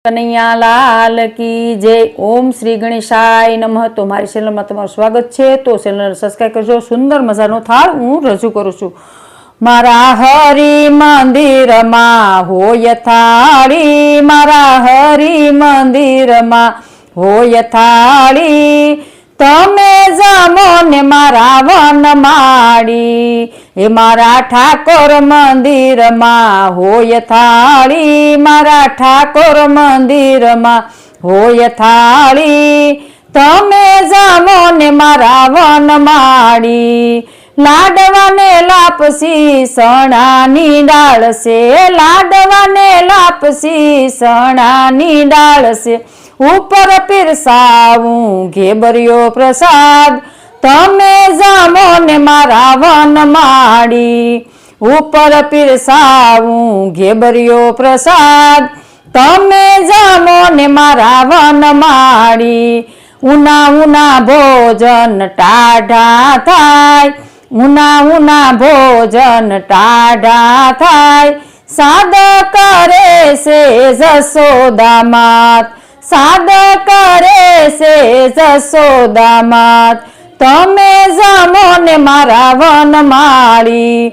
કનૈયા લાલ કી જય। ઓમ શ્રી ગણેશાય નમઃ। તો મારી ચેનલમાં તમારું સ્વાગત છે। તો ચેનલ સબસ્ક્રાઈબ કરજો। સુંદર મજાનો થાળ હું રજૂ કરું છું। મારા હરિ મંદિરમાં હોય થાળી, મારા હરિ મંદિરમાં હોય થાળી, તમે જામો ને મારા વનમાળી, એ મારા ઠાકોર મંદિરમાં હોય થાળી, મારા ઠાકોર મંદિરમાં હોય થાળી, તમે જામો ને મારા વનમાળી। લાડવાને લાપસી સણાની ડાળ છે, લાડવાને લાપસી સણાની ડાળ છે, ઉપર પીરસાવું ઘેબરિયો પ્રસાદ, તમે જામો ને મારા વનમાળી, ઉપર પીરસાવું ઘેબરિયો પ્રસાદ, તમે જામો ને મારા વનમાળી। ઉના ઉના ભોજન ટાઢા થાય, ઉના ઉના ભોજન ટાઢા થાય, સાદ કરે છે જશોદા માત, સાદ કરે છે જશોદા માત, તમે જામો ને મારા વનમાળી।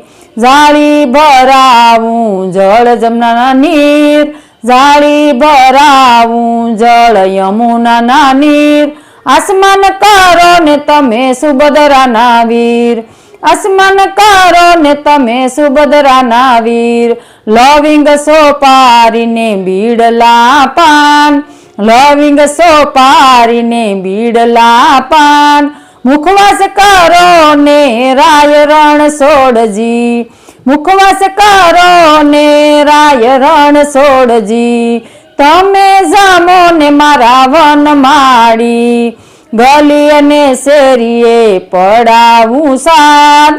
જાળી ભરાવું જળ જમના નીર, જાળી ભરાવું જળ યમુના નીર, આસમાન કરો ને તમે સુભદ્રાના વીર, આસમાન કરો ને તમે સુભદ્રાના વીર। લવિંગ સોપારીને બીડલા પાન, લવિંગ સોપારીને બીડલા પાન, મુખવાસ કરો ને રાય રણ સોડજી, મુખવાસ કરો ને રાય રણ સોડજી, તમે જામો ને મારા વનમાળી। ગલી અને શેરીએ પડાવું સાદ,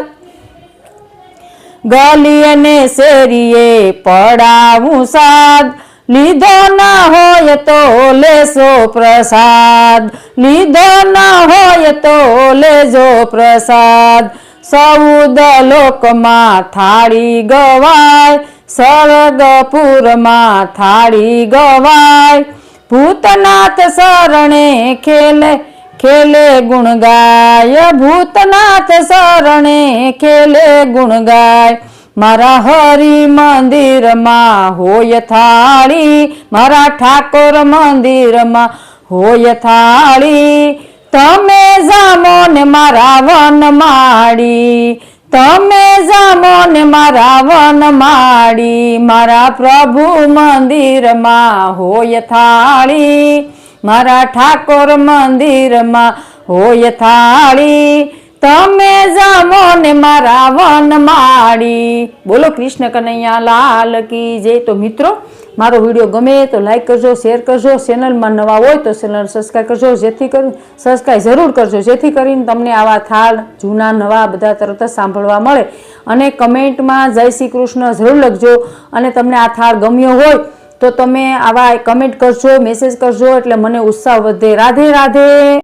ગલી અને શેરીએ પડાવું સાદ, લીધો ના હોય તો લેશો પ્રસાદ, લીધો ના હોય તો લેજો પ્રસાદ। સૌદ લોકમાં થાળી ગવાય, સ્વર્ગપુરમાં થાળી ગવાય, ભૂતનાથ શરણે ખેલે ખેલે ગુણ ગાય, ભૂતનાથ શરણે ખેલે ગુણ ગાય। મારા હરિ મંદિરમાં હોય થાળી, મારા ઠાકોર મંદિરમાં હોય થાળી, તમે જામો ને મારા વનમાળી, તમે જામો ને મારા વનમાળી। મારા પ્રભુ મંદિરમાં હોય થાળી, મારા ઠાકોર મંદિરમાં હોય થાળી, તમે જામો ને મારા વનમાળી। બોલો કૃષ્ણ કનૈયા લાલ કી જય। તો મિત્રો, મારો વિડીયો ગમે તો લાઈક કરજો, શેર કરજો, ચેનલમાં નવા હોય તો ચેનલ સબસ્ક્રાઈબ કરજો, જેથી કરી સબસ્ક્રાઈબ જરૂર કરજો, જેથી કરીને તમને આવા થાળ જૂના નવા બધા તરત જ સાંભળવા મળે। અને કમેન્ટમાં જય શ્રી કૃષ્ણ જરૂર લખજો। અને તમને આ થાળ ગમ્યો હોય તો તમે આવા કમેન્ટ કરજો, મેસેજ કરજો, એટલે મને ઉત્સાહ વધે। રાધે રાધે।